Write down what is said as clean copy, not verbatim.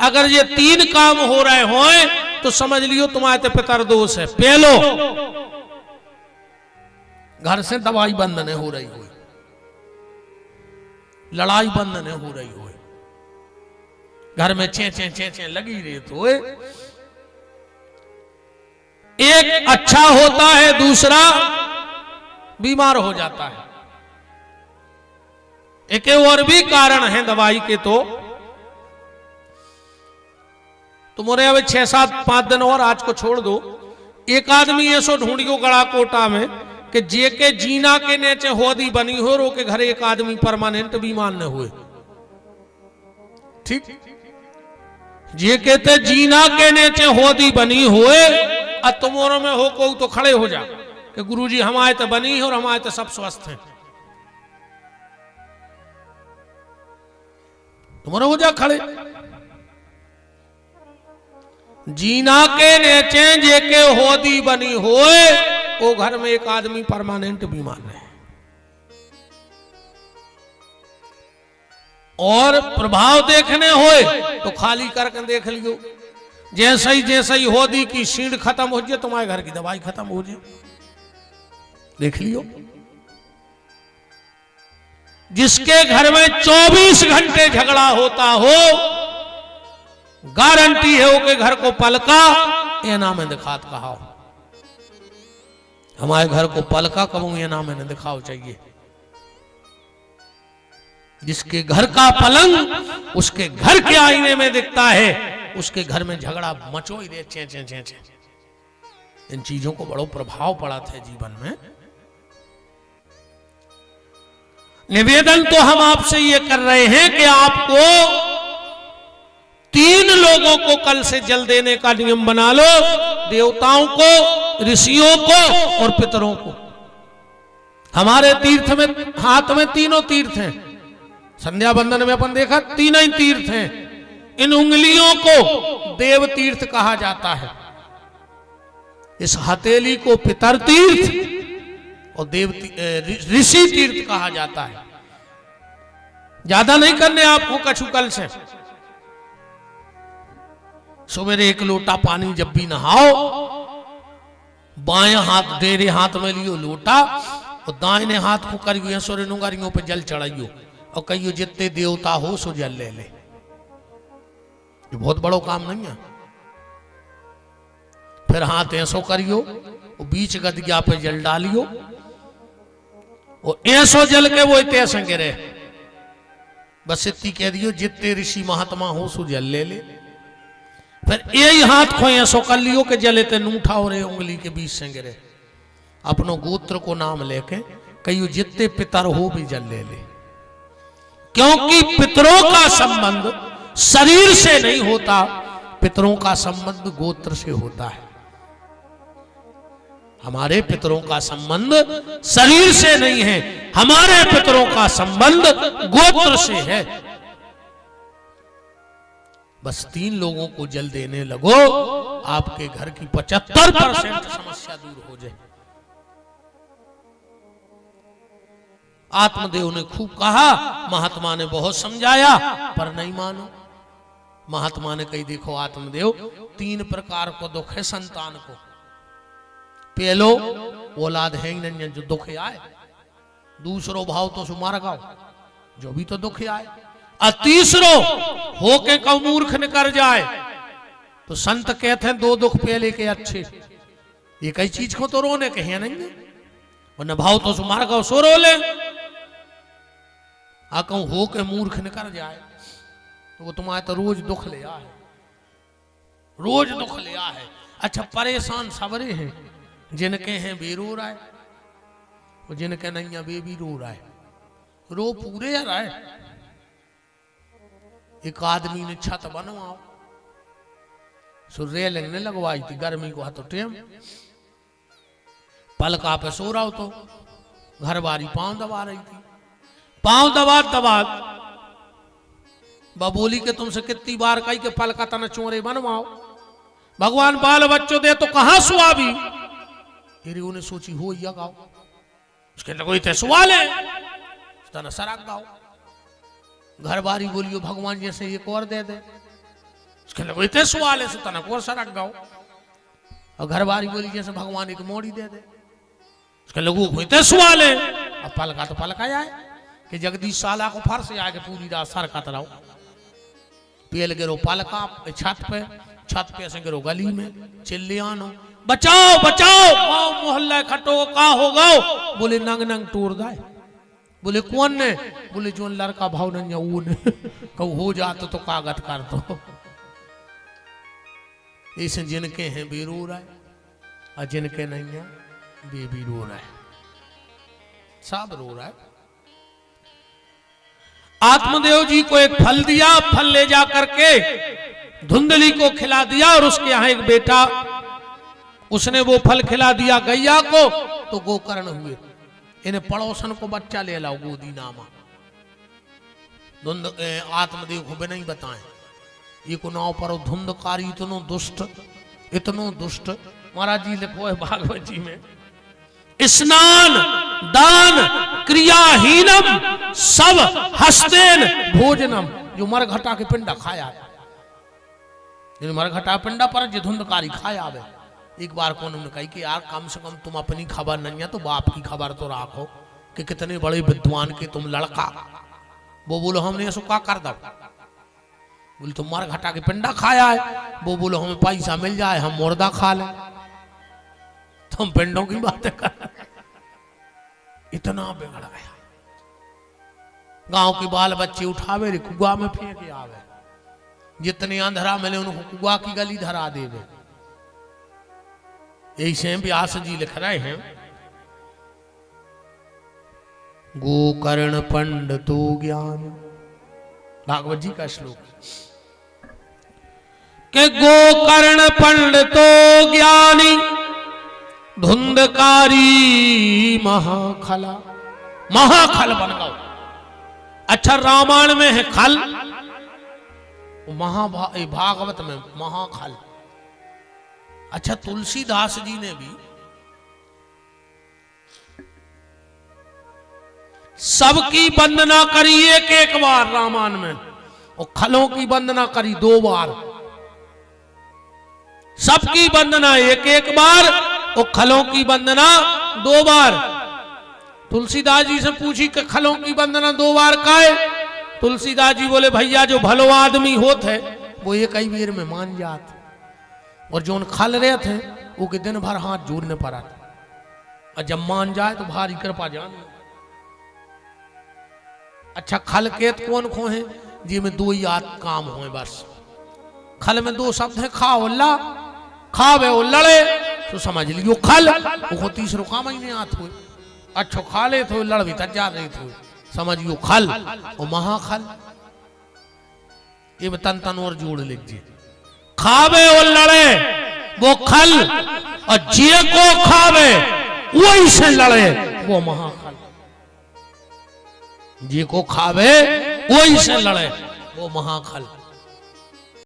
अगर ये 3 काम हो रहे हो तो समझ लियो तुम्हारे पितर दोष है। पहलो, घर से दवाई बंद नहीं हो रही हो, लड़ाई बंद नहीं हो रही हो, घर में चे लगी रही तो एक अच्छा होता है, दूसरा बीमार हो जाता है। एक और भी कारण है दवाई के, तो तुम्हारे अब 6-7-5 दिन और आज को छोड़ दो। एक आदमी ऐसो ढूंढियो गड़ा कोटा में कि जे के जीना के नीचे होदी बनी हो, रो के घर एक आदमी परमानेंट बीमार न हुए। ठीक, जे कहते जीना के नीचे होदी बनी हुए और तुम्हारे में हो को तो खड़े हो जा कि गुरुजी हमारे तो बनी है और हमारे तो सब स्वस्थ हैं। तुम्हारे हो जा खड़े। जीना के नीचे जे के होदी बनी होए वो घर में एक आदमी परमानेंट बीमार है। और प्रभाव देखने होए तो खाली करके देख लियो, जैसे ही होदी की सीढ़ खत्म हो जाए तुम्हारे घर की दवाई खत्म हो जाए, देख लियो। जिसके घर में 24 घंटे झगड़ा होता हो, गारंटी है वो के घर को पलका ये नाम है दिखात कहा। हमारे घर को पलका कहूं ये नाम है दिखाओ चाहिए। जिसके घर का पलंग उसके घर के आईने में दिखता है, उसके घर में झगड़ा मचो ही दे चे चे चे चे। इन चीजों को बड़ो प्रभाव पड़ा था जीवन में। निवेदन तो हम आपसे ये कर रहे हैं कि आपको 3 लोगों को कल से जल देने का नियम बना लो, देवताओं को, ऋषियों को और पितरों को। हमारे तीर्थ में हाथ में 3 तीर्थ हैं। संध्या बंदन में अपन देखा 3 ही तीर्थ हैं। इन उंगलियों को देव तीर्थ कहा जाता है, इस हथेली को पितर तीर्थ और देव ऋषि तीर्थ कहा जाता है। ज्यादा नहीं करने आपको कछु कल से। सवेरे 1 लोटा पानी जब भी नहाओ, बाएं हाथ देरे हाथ में लियो लोटा और दाहिने हाथ को करियो सोरे नुंगारियों पे जल चढ़ाइयो और कहियो जितने देवता हो सो जल ले ले। ये बहुत बड़ो काम नहीं है। फिर हाथ ऐसो करियो और बीच गदिया पे जल डालियो और ऐसो जल के वो इतने संगे रहे। बस इतनी कह दियो जितने ऋषि महात्मा हो सो जल ले ले। फिर यही हाथ को ऐसो कर लियो कि जले ते नूठा हो रहे उंगली के बीच संगे रहे। अपनो गोत्र को नाम लेके कहियो जितने पितर हो भी जल ले ले। क्योंकि पितरों का संबंध शरीर से नहीं होता, पितरों का संबंध गोत्र से होता है। हमारे पितरों का संबंध शरीर से नहीं है, हमारे पितरों का संबंध गोत्र से है। बस 3 लोगों को जल देने लगो, आपके घर की 75% समस्या दूर हो जाए। आत्मदेव ने खूब कहा, महात्मा ने बहुत समझाया पर नहीं मानो। महात्मा ने कही देखो आत्मदेव 3 प्रकार को दुख है संतान को। पहलो औलाद है नहीं जो दुख आए, दूसरो भाव तो सुमार गाओ जो भी तो दुख आए, और तीसरो होके का मूर्ख निकर जाए। तो संत कहते हैं 2 दुख पहले के अच्छे। ये कई चीज को तो रोने के हैं नहीं, वरना भाव तो सुमार गाओ सो रो ले। कहूं हो के मूर्ख निकल जाए तो वो तुम्हारे तो रोज दुख ले आए, रोज दुख ले आए। अच्छा परेशान सबरे हैं, जिनके हैं बेरो रहा है और जिनके नहीं है वे भी रो रहा है। रो पूरे रहा है। एक आदमी ने छत बनवाओ, सो रेलिंग ने लगवाई थी, गर्मी को हाथों टेम पलका पे सो रहा हो तो घर वाली पांव दबा रही थी। पांव दबा बबोली के तुमसे कितनी बार कही के पलका तना चोरे बनवाओ, भगवान बाल बच्चों दे तो कहां सुआबी। फिर उन्हें सोची हो या गाओ, उसके लगो इतने सवाल है तना सराक गाओ। घर बारी बोलियो भगवान जैसे एक और दे दे, उसके लगे इतने सवाल है तना को सरक गाओ और घर बारी बोली जैसे भगवान एक मोड़ी दे दे उसके लगू इतने सवाल है अब पलका तो पलका जाए कि जगदीश साला को फर से आके पूरी रात सर कतराओ पेल गिरो पलका छत पे से गिरो गली में चिल्ली आनो बचाओ बचाओ मोहल्ला खटो का हो गओ बोले नंग नंग टूर दाए बोले कौन ने बोले जो लड़का भाव न कहू हो जातो तो कागज कर दो इस जिनके हैं वे रो रहा है और जिनके नहीं है वे भी रो रहा है सब रो रहा है। आत्मदेव जी को एक फल दिया फल ले जा करके धुंधली को खिला दिया और उसके यहां एक बेटा उसने वो फल खिला दिया गैया को तो गोकर्ण हुए इन्हें पड़ोसन को बच्चा ले लाओ गोदी नामा आत्मदेव को भी नहीं बताएं ये को नाव पर धुंधकारी इतनो दुष्ट महाराज जी लिखो है भागवत जी में स्नान दान क्रियाहीनम सब हस्तेन भोजनम जो मरघटा के पिंडा खाया मरघटा पिंडा पर जो धुंधकारी खाया आवे एक बार को उन्होंने कही कि यार कम से कम तुम अपनी खबर नहीं है तो बाप की खबर तो राखो कि कितने बड़े विद्वान के तुम लड़का वो बोलो हमने ऐसा क्या कर दो बोले तुम मरघटा के पिंडा खाया है वो बोलो हमें पैसा मिल जाए हम मुर्दा खा ले तुम पिंडों की बातें कर इतना बिगड़ गया गांव के बाल बच्चे उठावे रे कुआ में फेंके आवे जितने अंधरा मिले उनको कुआ की गली धरा देवे ऐसे व्यास जी लिख रहे हैं गोकर्ण पंडितो ज्ञान भागवत जी का श्लोक के गोकर्ण पंडितो ज्ञानी धुंधकारी महाखला महाखल बन गओ। अच्छा रामायण में है खल भागवत में महाखल। अच्छा तुलसीदास जी ने भी सबकी वंदना करी एक एक बार रामायण में और खलों की वंदना करी 2 बार सबकी वंदना एक एक बार और खलों की वंदना 2 बार। तुलसीदास जी से पूछी कि खलों की वंदना 2 बार का है तुलसीदास जी बोले भैया जो भलो आदमी होते वो एक ही वीर में मान जाते और जो खल रहे थे वो के दिन भर हाथ जोड़ने पड़ा और जब मान जाए तो भारी कृपा जान। अच्छा खल केत कौन खो है जी में 2 ही काम हो बस खल में 2 शब्द है खाओ ला खावे वो लड़े तो समझ लियो खल वो तीसरो काम ही नहीं आते हुए अच्छो खा ले तो लड़ भी तजा रहे थे समझियो खल और महाखल ये तन तन और जोड़ लीजिए खावे और लड़े वो खल और जे को खावे वही से लड़े वो महाखल जे को खावे वही से लड़े वो महाखल।